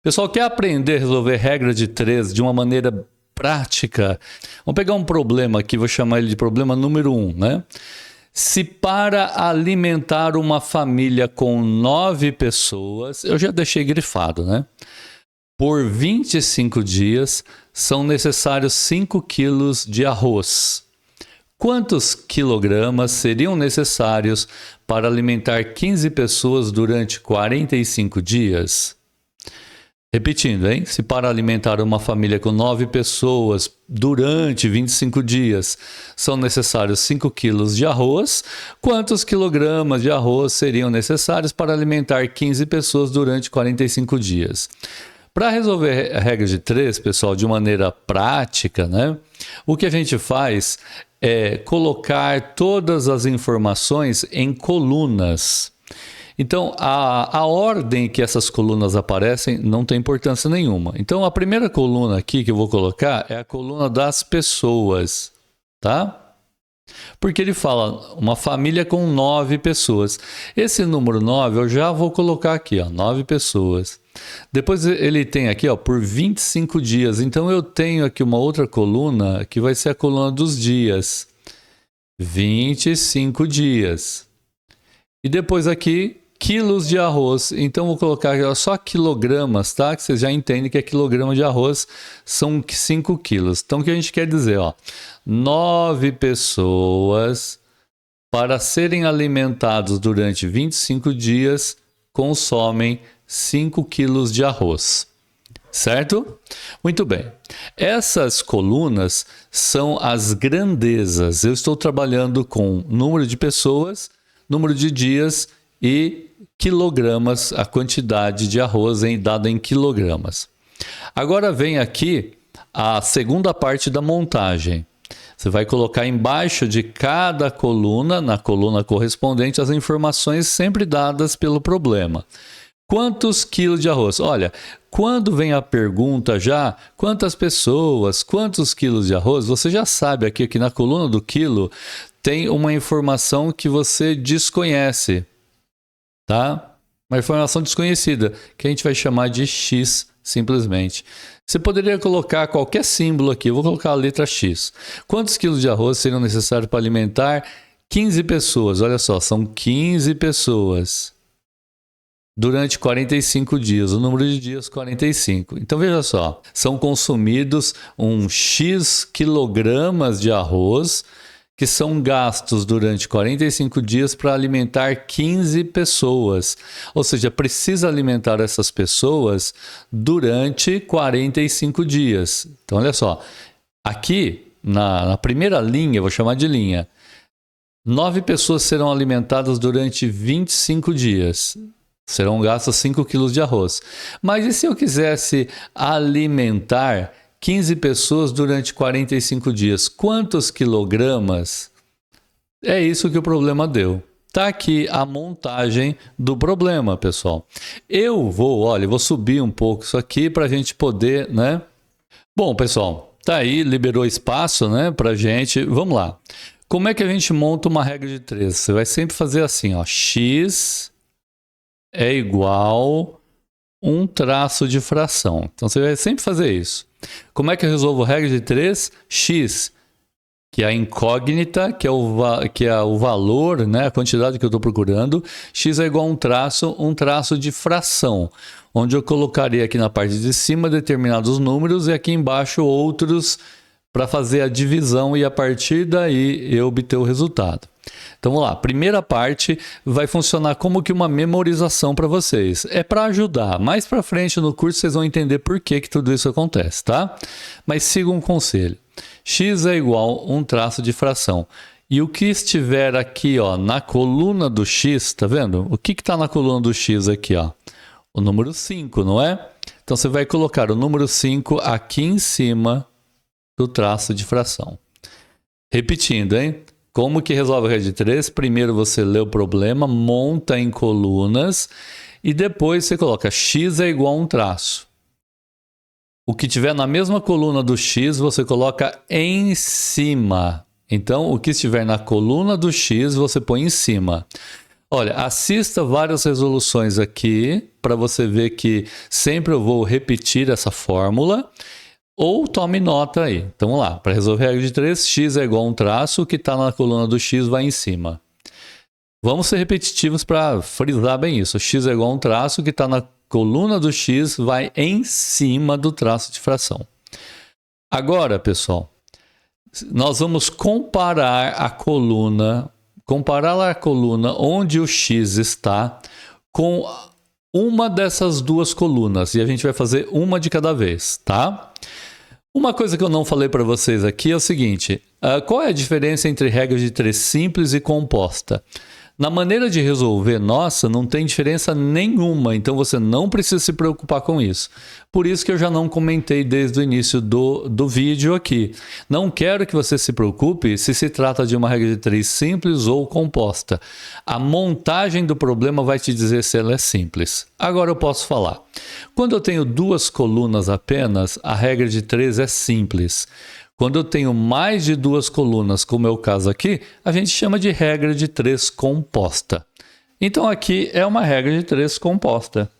Pessoal, quer aprender a resolver regra de 3 de uma maneira prática? Vamos pegar um problema aqui, vou chamar ele de problema número 1, né? Se para alimentar uma família com 9 pessoas, eu já deixei grifado, né? Por 25 dias, são necessários 5 quilos de arroz. Quantos quilogramas seriam necessários para alimentar 15 pessoas durante 45 dias? Repetindo, hein? Se para alimentar uma família com 9 pessoas durante 25 dias são necessários 5 quilos de arroz, quantos quilogramas de arroz seriam necessários para alimentar 15 pessoas durante 45 dias? Para resolver a regra de 3, pessoal, de maneira prática, né? O que a gente faz é colocar todas as informações em colunas. Então, a ordem que essas colunas aparecem não tem importância nenhuma. Então, a primeira coluna aqui que eu vou colocar é a coluna das pessoas, tá? Porque ele fala uma família com 9 pessoas. Esse número 9 eu já vou colocar aqui, ó, 9 pessoas. Depois ele tem aqui, ó, por 25 dias. Então, eu tenho aqui uma outra coluna que vai ser a coluna dos dias. 25 dias. E depois aqui, quilos de arroz. Então, vou colocar aqui, ó, só quilogramas, tá? Que vocês já entendem que é quilograma de arroz são 5 quilos. Então, o que a gente quer dizer, ó, 9 pessoas para serem alimentados durante 25 dias consomem 5 quilos de arroz. Certo? Muito bem. Essas colunas são as grandezas. Eu estou trabalhando com número de pessoas, número de dias e quilogramas, a quantidade de arroz dada em quilogramas. Agora vem aqui a segunda parte da montagem. Você vai colocar embaixo de cada coluna, na coluna correspondente, as informações sempre dadas pelo problema. Quantos quilos de arroz? Olha, quando vem a pergunta já, quantas pessoas, quantos quilos de arroz, você já sabe aqui que na coluna do quilo tem uma informação que você desconhece, tá? Uma informação desconhecida, que a gente vai chamar de X, simplesmente. Você poderia colocar qualquer símbolo aqui, eu vou colocar a letra X. Quantos quilos de arroz seriam necessários para alimentar 15 pessoas? Olha só, são 15 pessoas. Durante 45 dias, o número de dias 45. Então veja só, são consumidos um X quilogramas de arroz que são gastos durante 45 dias para alimentar 15 pessoas. Ou seja, precisa alimentar essas pessoas durante 45 dias. Então olha só, aqui na primeira linha, vou chamar de linha, 9 pessoas serão alimentadas durante 25 dias. Serão gastos 5 quilos de arroz. Mas e se eu quisesse alimentar 15 pessoas durante 45 dias? Quantos quilogramas? É isso que o problema deu. Está aqui a montagem do problema, pessoal. Eu vou subir um pouco isso aqui para a gente poder, né? Bom, pessoal, tá aí, liberou espaço, né, para a gente. Vamos lá. Como é que a gente monta uma regra de 3? Você vai sempre fazer assim, ó, X é igual um traço de fração. Então, você vai sempre fazer isso. Como é que eu resolvo a regra de 3? X, que é a incógnita, que é o valor, né, a quantidade que eu estou procurando. X é igual a um traço de fração, onde eu colocaria aqui na parte de cima determinados números e aqui embaixo outros para fazer a divisão e a partir daí eu obter o resultado. Então vamos lá, primeira parte vai funcionar como que uma memorização para vocês. É para ajudar, mais para frente no curso vocês vão entender por que tudo isso acontece, tá? Mas siga um conselho. X é igual a um traço de fração. E o que estiver aqui, ó, na coluna do X, tá vendo? O que está na coluna do X aqui, ó? O número 5, não é? Então você vai colocar o número 5 aqui em cima do traço de fração. Repetindo, hein? Como que resolve a regra de 3? Primeiro você lê o problema, monta em colunas e depois você coloca X é igual a um traço. O que tiver na mesma coluna do X você coloca em cima. Então, o que estiver na coluna do X você põe em cima. Olha, assista várias resoluções aqui para você ver que sempre eu vou repetir essa fórmula. Ou tome nota aí. Então vamos lá. Para resolver a regra de 3, x é igual a um traço, o que está na coluna do x vai em cima. Vamos ser repetitivos para frisar bem isso. X é igual a um traço, o que está na coluna do x vai em cima do traço de fração. Agora, pessoal, nós vamos comparar a coluna onde o x está com uma dessas duas colunas. E a gente vai fazer uma de cada vez, tá? Uma coisa que eu não falei para vocês aqui é o seguinte. Qual é a diferença entre regra de 3 simples e composta? Na maneira de resolver nossa, não tem diferença nenhuma, então você não precisa se preocupar com isso. Por isso que eu já não comentei desde o início do vídeo aqui. Não quero que você se preocupe se trata de uma regra de 3 simples ou composta. A montagem do problema vai te dizer se ela é simples. Agora eu posso falar. Quando eu tenho duas colunas apenas, a regra de 3 é simples. Quando eu tenho mais de duas colunas, como é o caso aqui, a gente chama de regra de 3 composta. Então aqui é uma regra de 3 composta.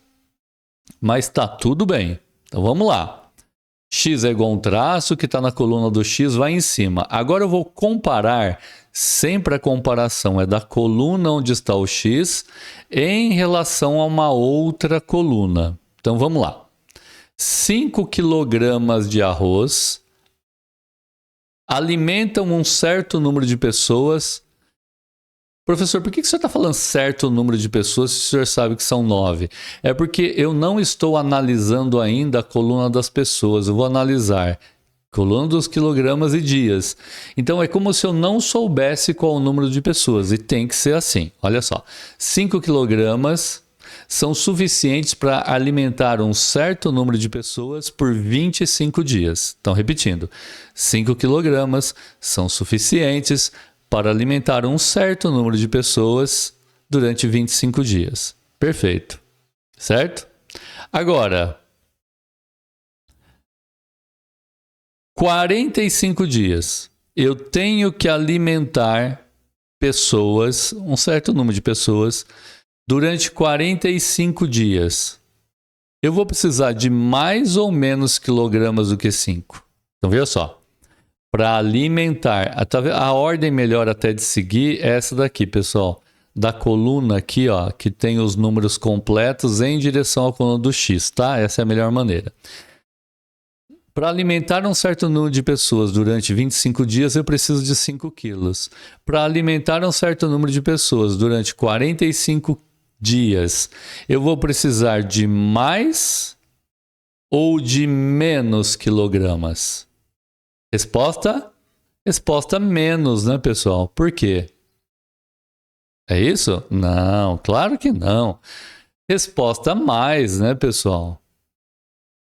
Mas está tudo bem. Então vamos lá. X é igual a um traço, que está na coluna do x vai em cima. Agora eu vou comparar, sempre a comparação é da coluna onde está o x em relação a uma outra coluna. Então vamos lá. 5 kg de arroz alimentam um certo número de pessoas. Professor, por que você está falando certo número de pessoas se o senhor sabe que são 9? É porque eu não estou analisando ainda a coluna das pessoas. Eu vou analisar coluna dos quilogramas e dias. Então é como se eu não soubesse qual o número de pessoas. E tem que ser assim. Olha só. 5 quilogramas são suficientes para alimentar um certo número de pessoas por 25 dias. Então, repetindo, 5 quilogramas são suficientes para alimentar um certo número de pessoas durante 25 dias. Perfeito. Certo? Agora, 45 dias. Eu tenho que alimentar pessoas, um certo número de pessoas, durante 45 dias. Eu vou precisar de mais ou menos quilogramas do que 5. Então, veja só. Para alimentar, a ordem melhor até de seguir é essa daqui, pessoal. Da coluna aqui, ó, que tem os números completos em direção à coluna do x, tá? Essa é a melhor maneira. Para alimentar um certo número de pessoas durante 25 dias, eu preciso de 5 quilos. Para alimentar um certo número de pessoas durante 45 dias, eu vou precisar de mais ou de menos quilogramas? Resposta? Resposta menos, né, pessoal? Por quê? É isso? Não, claro que não. Resposta mais, né, pessoal?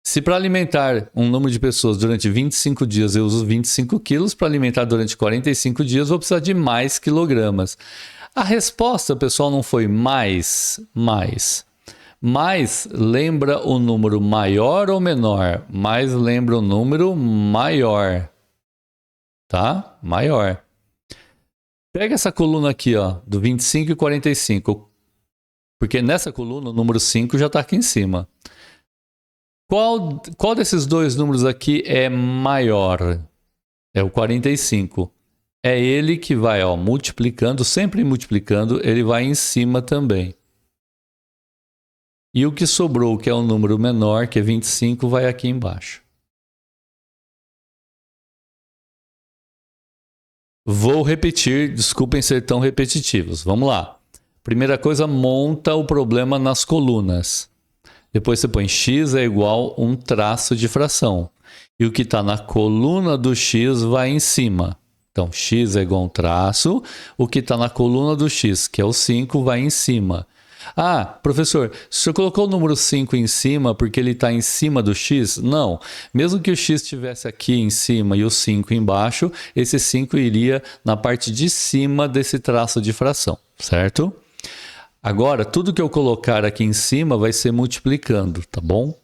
Se para alimentar um número de pessoas durante 25 dias eu uso 25 quilos, para alimentar durante 45 dias eu vou precisar de mais quilogramas. A resposta, pessoal, não foi mais. Mais lembra o número maior ou menor? Mais lembra o número maior. Tá? Maior. Pega essa coluna aqui, ó, do 25 e 45. Porque nessa coluna o número 5 já está aqui em cima. Qual desses dois números aqui é maior? É o 45. É ele que vai, ó, multiplicando, sempre multiplicando, ele vai em cima também. E o que sobrou, que é um número menor, que é 25, vai aqui embaixo. Vou repetir, desculpem ser tão repetitivos. Vamos lá. Primeira coisa, monta o problema nas colunas. Depois você põe x é igual a um traço de fração. E o que está na coluna do x vai em cima. Então, x é igual a um traço. O que está na coluna do x, que é o 5, vai em cima. Ah, professor, o senhor colocou o número 5 em cima porque ele está em cima do x? Não. Mesmo que o x estivesse aqui em cima e o 5 embaixo, esse 5 iria na parte de cima desse traço de fração, certo? Agora, tudo que eu colocar aqui em cima vai ser multiplicando, tá bom?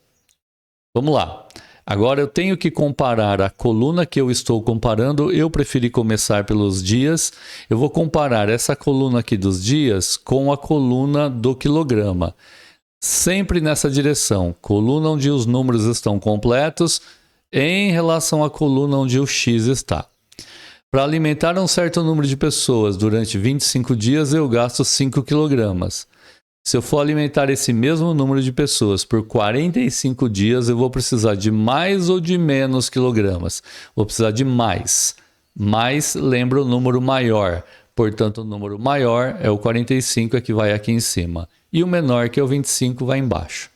Vamos lá. Agora eu tenho que comparar a coluna que eu estou comparando. Eu preferi começar pelos dias. Eu vou comparar essa coluna aqui dos dias com a coluna do quilograma. Sempre nessa direção. Coluna onde os números estão completos em relação à coluna onde o X está. Para alimentar um certo número de pessoas durante 25 dias, eu gasto 5 quilogramas. Se eu for alimentar esse mesmo número de pessoas por 45 dias, eu vou precisar de mais ou de menos quilogramas? Vou precisar de mais. Mais lembra o número maior. Portanto, o número maior é o 45, é que vai aqui em cima. E o menor, que é o 25, vai embaixo.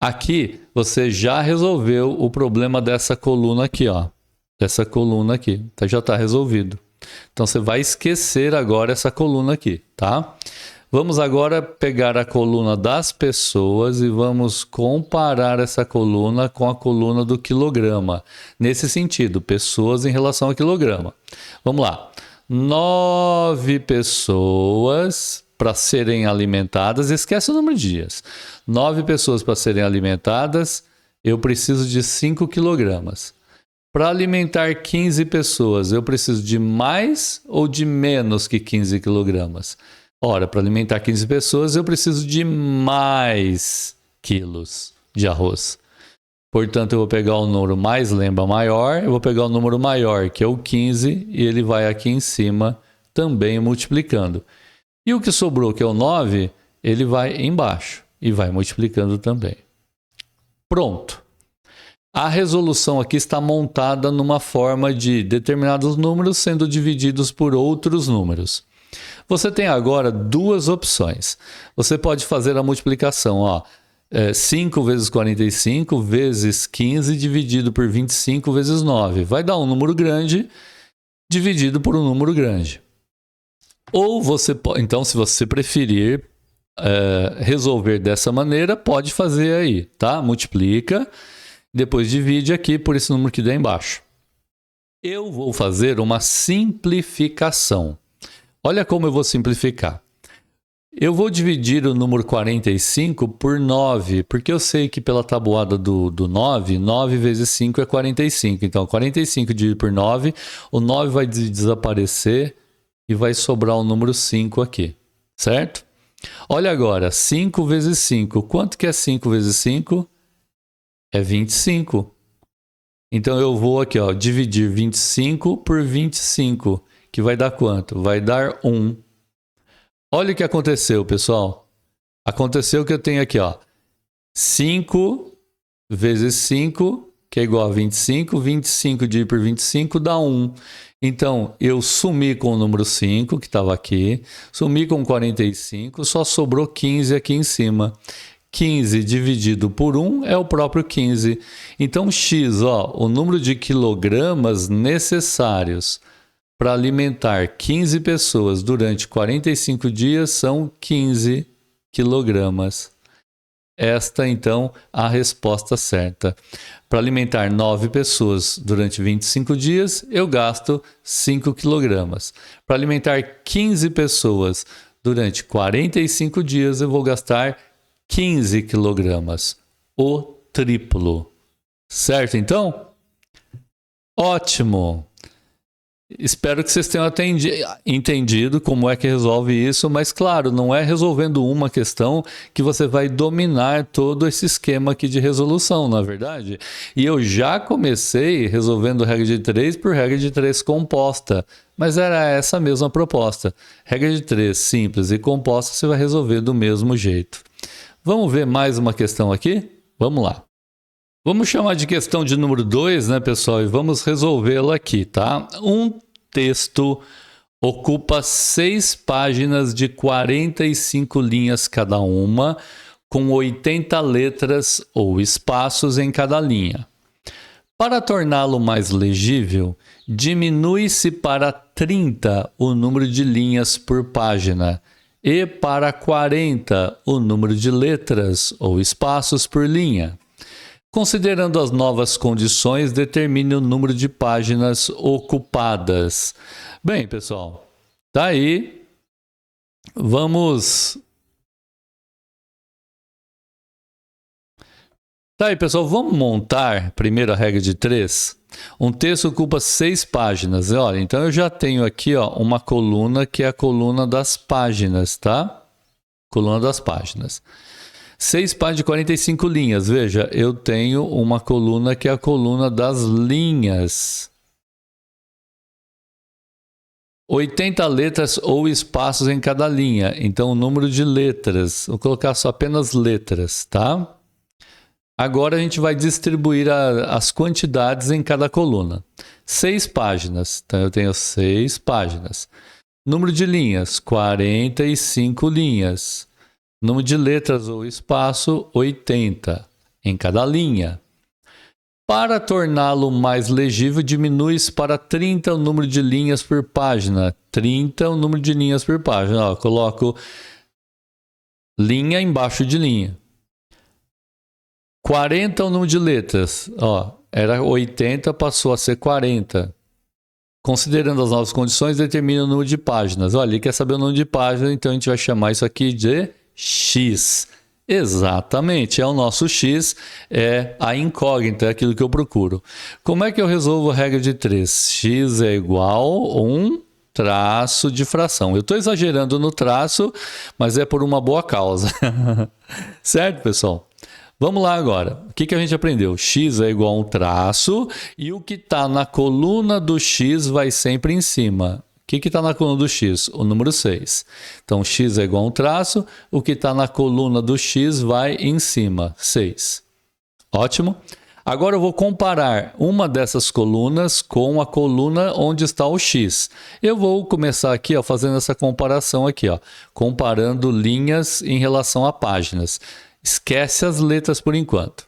Aqui, você já resolveu o problema dessa coluna aqui, ó. Dessa coluna aqui. Já está resolvido. Então, você vai esquecer agora essa coluna aqui, tá? Vamos agora pegar a coluna das pessoas e vamos comparar essa coluna com a coluna do quilograma. Nesse sentido, pessoas em relação ao quilograma. Vamos lá. 9 pessoas para serem alimentadas. Esquece o número de dias. 9 pessoas para serem alimentadas, eu preciso de 5 quilogramas. Para alimentar 15 pessoas, eu preciso de mais ou de menos que 15 quilogramas? Ora, para alimentar 15 pessoas, eu preciso de mais quilos de arroz. Portanto, eu vou pegar o número mais, lembra, maior, eu vou pegar o número maior, que é o 15, e ele vai aqui em cima também multiplicando. E o que sobrou, que é o 9, ele vai embaixo e vai multiplicando também. Pronto. A resolução aqui está montada numa forma de determinados números sendo divididos por outros números. Você tem agora duas opções. Você pode fazer a multiplicação, ó, 5 vezes 45 vezes 15 dividido por 25 vezes 9. Vai dar um número grande dividido por um número grande. Ou você pode, então, se você preferir resolver dessa maneira, pode fazer aí, tá? Multiplica, depois divide aqui por esse número que dá embaixo. Eu vou fazer uma simplificação. Olha como eu vou simplificar. Eu vou dividir o número 45 por 9, porque eu sei que pela tabuada do 9, 9 vezes 5 é 45. Então, 45 dividido por 9, o 9 vai desaparecer e vai sobrar o número 5 aqui, certo? Olha agora, 5 vezes 5. Quanto que é 5 vezes 5? É 25. Então, eu vou aqui, ó, dividir 25 por 25, que vai dar quanto? Vai dar 1. Olha o que aconteceu, pessoal. Aconteceu que eu tenho aqui, ó, 5 vezes 5, que é igual a 25. 25 dividido por 25 dá 1. Então, eu sumi com o número 5, que estava aqui, sumi com 45, só sobrou 15 aqui em cima. 15 dividido por 1 é o próprio 15. Então, X, ó, o número de quilogramas necessários para alimentar 15 pessoas durante 45 dias são 15 quilogramas. Esta, então, a resposta certa. Para alimentar 9 pessoas durante 25 dias, eu gasto 5 quilogramas. Para alimentar 15 pessoas durante 45 dias, eu vou gastar 15 quilogramas. O triplo. Certo, então? Ótimo! Espero que vocês tenham entendido como é que resolve isso, mas claro, não é resolvendo uma questão que você vai dominar todo esse esquema aqui de resolução, não é verdade? E eu já comecei resolvendo regra de 3 por regra de 3 composta, mas era essa mesma proposta. Regra de 3 simples e composta você vai resolver do mesmo jeito. Vamos ver mais uma questão aqui? Vamos lá. Vamos chamar de questão de número 2, né, pessoal? E vamos resolvê-la aqui, tá? Um texto ocupa 6 páginas de 45 linhas cada uma, com 80 letras ou espaços em cada linha. Para torná-lo mais legível, diminui-se para 30 o número de linhas por página e para 40 o número de letras ou espaços por linha. Considerando as novas condições, determine o número de páginas ocupadas. Bem, pessoal, tá aí. Vamos Tá aí, pessoal, vamos montar primeiro a regra de 3. Um texto ocupa 6 páginas. Olha, então eu já tenho aqui, ó, uma coluna que é a coluna das páginas, tá? Coluna das páginas. 6 páginas de 45 linhas. Veja, eu tenho uma coluna que é a coluna das linhas. 80 letras ou espaços em cada linha. Então, o número de letras. Vou colocar só apenas letras, tá? Agora a gente vai distribuir as quantidades em cada coluna. 6 páginas. Então, eu tenho 6 páginas. Número de linhas, 45 linhas. Número de letras ou espaço, 80 em cada linha. Para torná-lo mais legível, diminui-se para 30 o número de linhas por página. 30 o número de linhas por página. Ó, coloco linha embaixo de linha. 40 o número de letras. Ó, era 80, passou a ser 40. Considerando as novas condições, determina o número de páginas. Olha, ele quer saber o número de páginas, então a gente vai chamar isso aqui de X. Exatamente, é o nosso X, é a incógnita, é aquilo que eu procuro. Como é que eu resolvo a regra de 3? X é igual a um traço de fração. Eu estou exagerando no traço, mas é por uma boa causa. Certo, pessoal? Vamos lá agora. O que a gente aprendeu? X é igual a um traço e o que está na coluna do X vai sempre em cima. O que está na coluna do X? O número 6. Então, X é igual a um traço, o que está na coluna do X vai em cima, 6. Ótimo. Agora eu vou comparar uma dessas colunas com a coluna onde está o X. Eu vou começar aqui, ó, fazendo essa comparação aqui, ó, comparando linhas em relação a páginas. Esquece as letras por enquanto.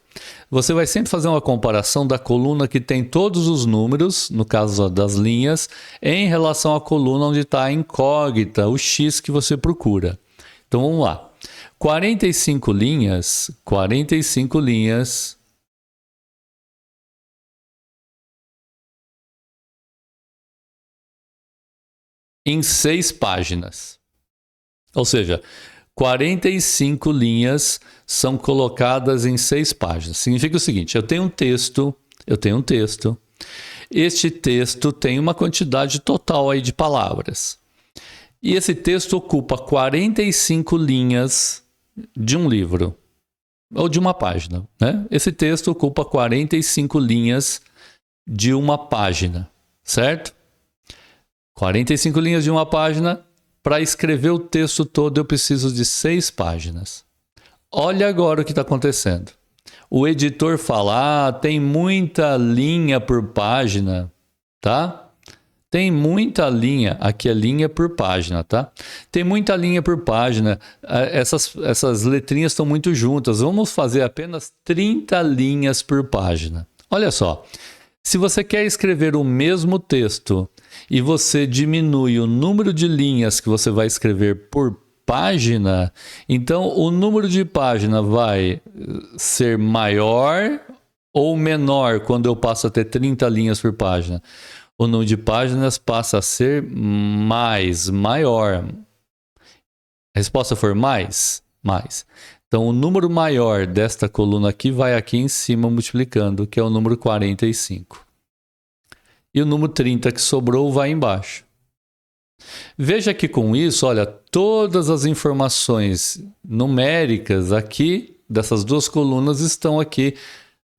Você vai sempre fazer uma comparação da coluna que tem todos os números, no caso das linhas, em relação à coluna onde está a incógnita, o X que você procura. Então vamos lá. 45 linhas em 6 páginas. Ou seja, 45 linhas são colocadas em 6 páginas. Significa o seguinte, eu tenho um texto. Este texto tem uma quantidade total aí de palavras. E esse texto ocupa 45 linhas de um livro, ou de uma página, né? Esse texto ocupa 45 linhas de uma página, certo? 45 linhas de uma página. Para escrever o texto todo, eu preciso de 6 páginas. Olha agora o que está acontecendo. O editor fala, tem muita linha por página, tá? Tem muita linha, aqui é linha por página, tá? Tem muita linha por página, essas letrinhas estão muito juntas. Vamos fazer apenas 30 linhas por página. Olha só, se você quer escrever o mesmo texto e você diminui o número de linhas que você vai escrever por página, então o número de página vai ser maior ou menor quando eu passo a ter 30 linhas por página? O número de páginas passa a ser maior. A resposta for mais? Mais. Então, o número maior desta coluna aqui vai aqui em cima multiplicando, que é o número 45. E o número 30 que sobrou vai embaixo. Veja que com isso, olha, todas as informações numéricas aqui, dessas duas colunas, estão aqui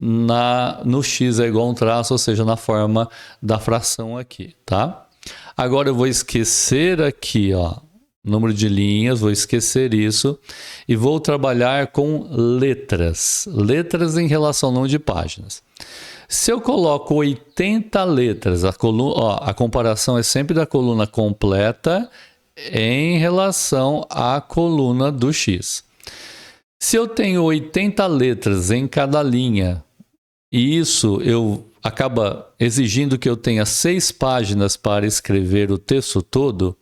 no x é igual a um traço, ou seja, na forma da fração aqui, tá? Agora eu vou esquecer aqui, ó, número de linhas, vou esquecer isso e vou trabalhar com letras. Letras em relação ao número de páginas. Se eu coloco 80 letras, a comparação é sempre da coluna completa em relação à coluna do X. Se eu tenho 80 letras em cada linha, e isso acaba exigindo que eu tenha 6 páginas para escrever o texto todo,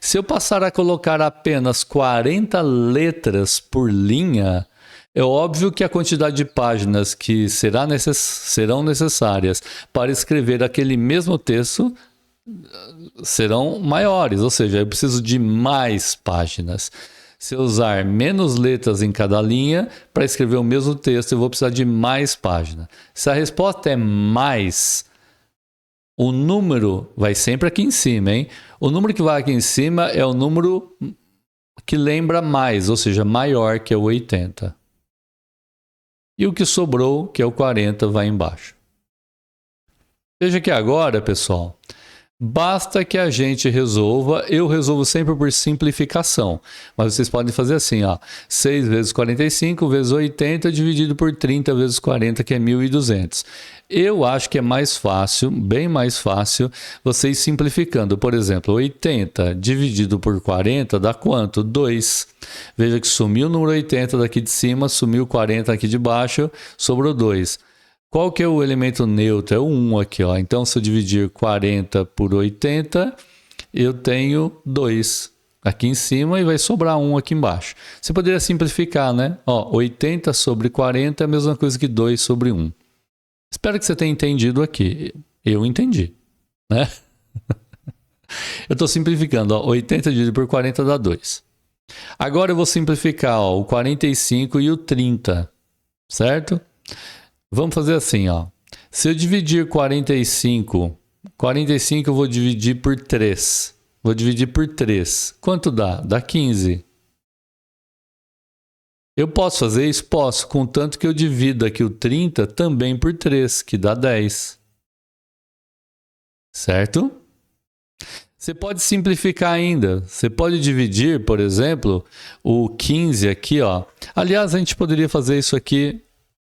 se eu passar a colocar apenas 40 letras por linha, é óbvio que a quantidade de páginas que serão necessárias para escrever aquele mesmo texto serão maiores, ou seja, eu preciso de mais páginas. Se eu usar menos letras em cada linha, para escrever o mesmo texto, eu vou precisar de mais página. Se a resposta é mais, o número vai sempre aqui em cima, hein? O número que vai aqui em cima é o número que lembra mais, ou seja, maior que o 80. E o que sobrou, que é o 40, vai embaixo. Veja que agora, pessoal, basta que a gente resolva, eu resolvo sempre por simplificação, mas vocês podem fazer assim, ó, 6 vezes 45 vezes 80 dividido por 30 vezes 40, que é 1.200. Eu acho que é mais fácil, bem mais fácil, vocês simplificando. Por exemplo, 80 dividido por 40 dá quanto? 2. Veja que sumiu o número 80 daqui de cima, sumiu 40 aqui de baixo, sobrou 2. Qual que é o elemento neutro? É o 1 aqui, ó. Então, se eu dividir 40 por 80, eu tenho 2 aqui em cima e vai sobrar 1 aqui embaixo. Você poderia simplificar, né? Ó, 80 sobre 40 é a mesma coisa que 2 sobre 1. Espero que você tenha entendido aqui. Eu entendi, né? Eu estou simplificando, ó. 80 dividido por 40 dá 2. Agora eu vou simplificar, ó, o 45 e o 30, certo? Vamos fazer assim, ó. Se eu dividir 45 eu vou dividir por 3. Vou dividir por 3. Quanto dá? Dá 15. Eu posso fazer isso? Posso, contanto que eu divida aqui o 30 também por 3, que dá 10. Certo? Você pode simplificar ainda. Você pode dividir, por exemplo, o 15 aqui, ó. Aliás, a gente poderia fazer isso aqui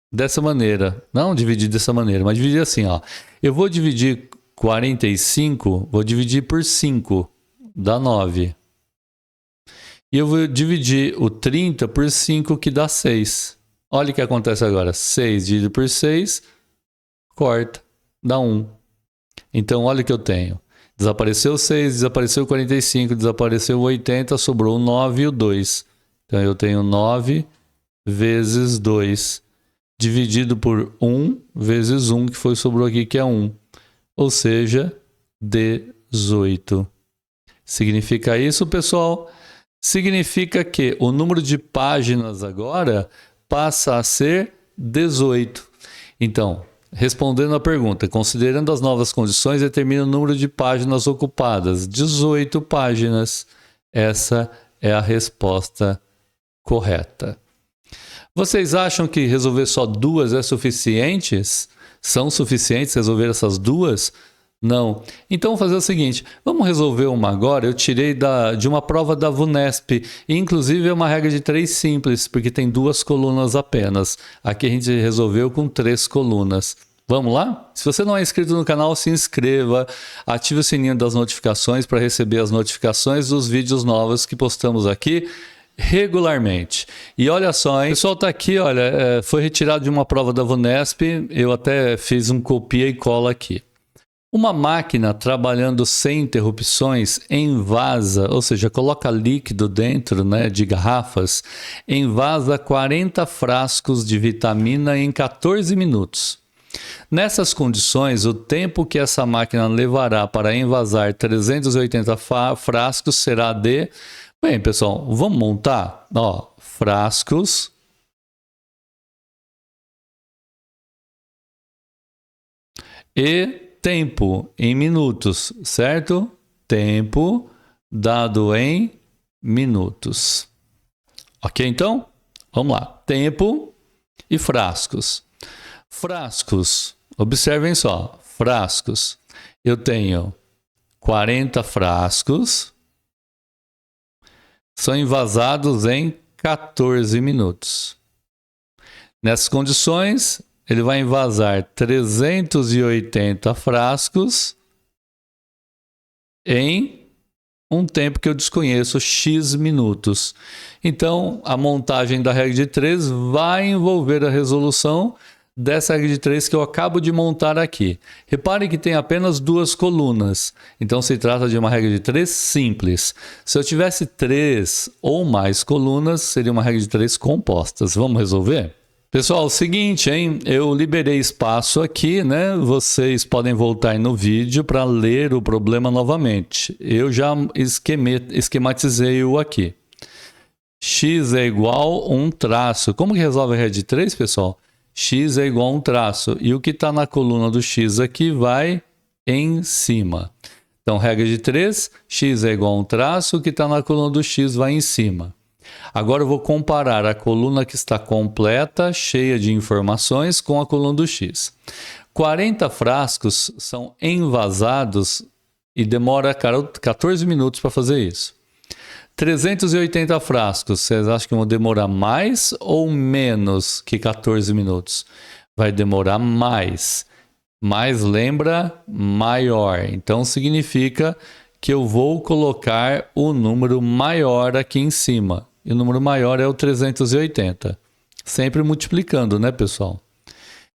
dessa maneira. Não dividir dessa maneira, mas dividir assim, ó. Eu vou dividir 45, vou dividir por 5, dá 9. E eu vou dividir o 30 por 5, que dá 6. Olha o que acontece agora. 6 dividido por 6, corta, dá 1. Então, olha o que eu tenho. Desapareceu 6, desapareceu 45, desapareceu 80, sobrou o 9 e o 2. Então, eu tenho 9 vezes 2, dividido por 1 vezes 1, que foi sobrou aqui, que é 1. Ou seja, 18. Significa isso, pessoal? Significa que o número de páginas agora passa a ser 18. Então, respondendo à pergunta, considerando as novas condições, determina o número de páginas ocupadas. 18 páginas. Essa é a resposta correta. Vocês acham que resolver só 2 é suficientes? São suficientes resolver essas 2? Não. Então, vamos fazer o seguinte, vamos resolver uma agora. Eu tirei de uma prova da VUNESP, e inclusive é uma regra de 3 simples, porque tem 2 colunas apenas. Aqui a gente resolveu com 3 colunas. Vamos lá? Se você não é inscrito no canal, se inscreva, ative o sininho das notificações para receber as notificações dos vídeos novos que postamos aqui regularmente. E olha só, hein? O pessoal tá aqui, olha, foi retirado de uma prova da VUNESP, eu até fiz um copia e cola aqui. Uma máquina trabalhando sem interrupções envasa, ou seja, coloca líquido dentro, né, de garrafas, envasa 40 frascos de vitamina em 14 minutos. Nessas condições, o tempo que essa máquina levará para envasar 380 frascos será de... Bem, pessoal, vamos montar? Ó, frascos... e tempo em minutos, certo? Tempo dado em minutos. Ok, então? Vamos lá. Tempo e frascos. Frascos, observem só. Frascos. Eu tenho 40 frascos. São envasados em 14 minutos. Nessas condições... ele vai envasar 380 frascos em um tempo que eu desconheço, X minutos. Então, a montagem da regra de 3 vai envolver a resolução dessa regra de 3 que eu acabo de montar aqui. Reparem que tem apenas 2 colunas. Então, se trata de uma regra de 3 simples. Se eu tivesse 3 ou mais colunas, seria uma regra de 3 compostas. Vamos resolver? Pessoal, seguinte, hein? Eu liberei espaço aqui, né? Vocês podem voltar aí no vídeo para ler o problema novamente. Eu já esquematizei-o aqui. x é igual a um traço. Como que resolve a regra de 3, pessoal? X é igual a um traço. E o que está na coluna do x aqui vai em cima. Então, regra de 3, x é igual a um traço, o que está na coluna do x vai em cima. Agora eu vou comparar a coluna que está completa, cheia de informações, com a coluna do x. 40 frascos são envasados e demora 14 minutos para fazer isso. 380 frascos, vocês acham que vão demorar mais ou menos que 14 minutos? Vai demorar mais. Mais lembra maior. Então significa que eu vou colocar o número maior aqui em cima. E o número maior é o 380. Sempre multiplicando, né, pessoal?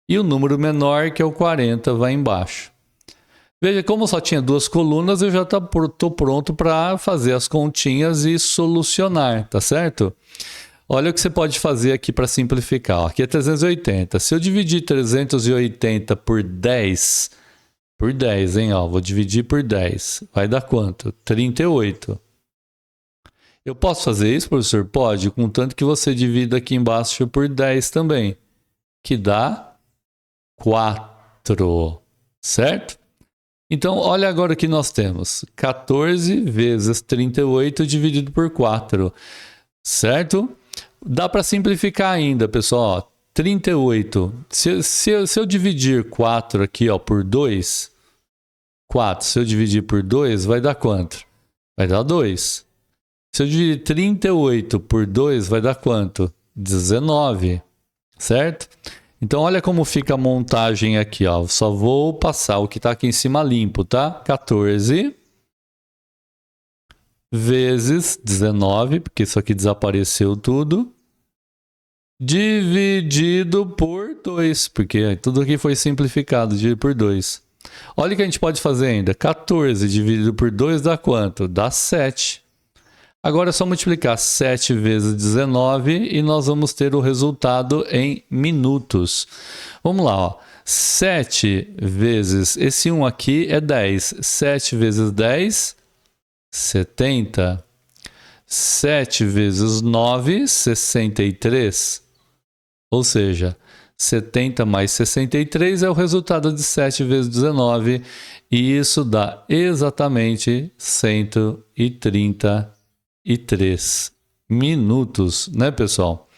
E o número menor, que é o 40, vai embaixo. Veja, como só tinha 2 colunas, eu já estou pronto para fazer as continhas e solucionar, tá certo? Olha o que você pode fazer aqui para simplificar. Aqui é 380. Se eu dividir 380 por 10, hein? Ó, vou dividir por 10. Vai dar quanto? 38. Eu posso fazer isso, professor? Pode, contanto que você divida aqui embaixo por 10 também, que dá 4, certo? Então, olha agora o que nós temos. 14 vezes 38 dividido por 4, certo? Dá para simplificar ainda, pessoal. 38. Se eu dividir 4 aqui, ó, por 2, 4, se eu dividir por 2, vai dar quanto? Vai dar 2. Se eu dividir 38 por 2, vai dar quanto? 19, certo? Então, olha como fica a montagem aqui, ó. Só vou passar o que está aqui em cima limpo, tá? 14 vezes 19, porque isso aqui desapareceu tudo, dividido por 2, porque tudo aqui foi simplificado, dividido por 2. Olha o que a gente pode fazer ainda. 14 dividido por 2 dá quanto? Dá 7. Agora é só multiplicar 7 vezes 19 e nós vamos ter o resultado em minutos. Vamos lá, ó. 7 vezes... Esse 1 aqui é 10. 7 vezes 10, 70. 7 vezes 9, 63. Ou seja, 70 mais 63 é o resultado de 7 vezes 19. E isso dá exatamente 133 minutos, né, pessoal?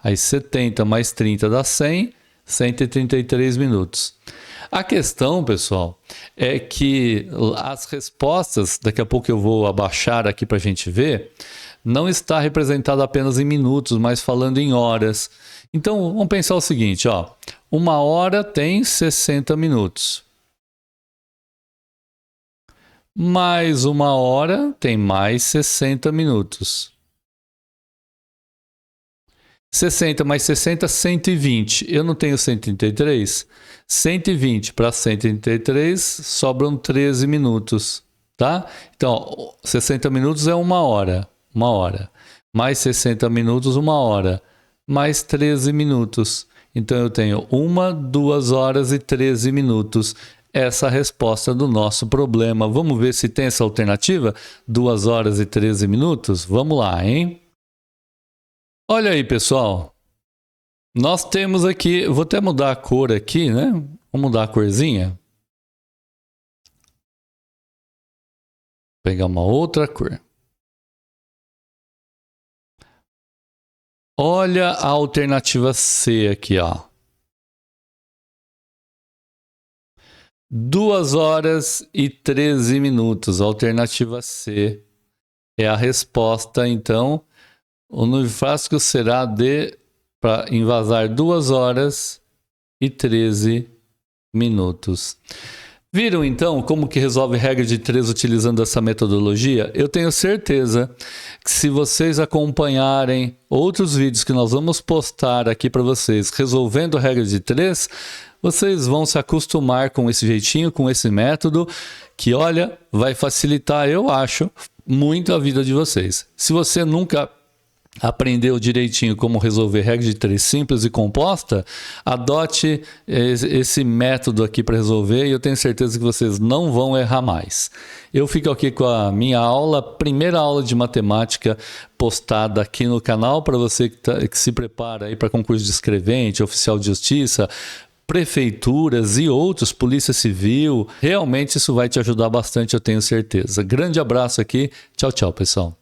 Aí 70 mais 30 dá 100, 133 minutos. A questão, pessoal, é que as respostas, daqui a pouco eu vou abaixar aqui para a gente ver, não está representada apenas em minutos, mas falando em horas. Então, vamos pensar o seguinte, ó. 1 hora tem 60 minutos. Mais 1 hora tem mais 60 minutos. 60 mais 60, 120. Eu não tenho 133? 120 para 133 sobram 13 minutos, tá? Então, ó, 60 minutos é 1 hora. 1 hora. Mais 60 minutos, 1 hora. Mais 13 minutos. Então, eu tenho 1, 2 horas e 13 minutos. Essa é a resposta do nosso problema. Vamos ver se tem essa alternativa? 2 horas e 13 minutos? Vamos lá, hein? Olha aí, pessoal. Nós temos aqui... Vou até mudar a cor aqui, né? Vamos mudar a corzinha. Vou pegar uma outra cor. Olha a alternativa C aqui, ó. 2 horas e 13 minutos. A alternativa C é a resposta, então. O número de frascos será de para envasar 2 horas e 13 minutos. Viram então como que resolve regra de 3 utilizando essa metodologia? Eu tenho certeza que se vocês acompanharem outros vídeos que nós vamos postar aqui para vocês resolvendo a regra de 3, vocês vão se acostumar com esse jeitinho, com esse método, que olha, vai facilitar, eu acho, muito a vida de vocês. Se você nunca aprendeu direitinho como resolver regra de 3 simples e composta, adote esse método aqui para resolver e eu tenho certeza que vocês não vão errar mais. Eu fico aqui com a minha aula, primeira aula de matemática postada aqui no canal para você que se prepara aí para concurso de escrevente, oficial de justiça, prefeituras e outros, polícia civil. Realmente isso vai te ajudar bastante, eu tenho certeza. Grande abraço aqui. Tchau, tchau, pessoal.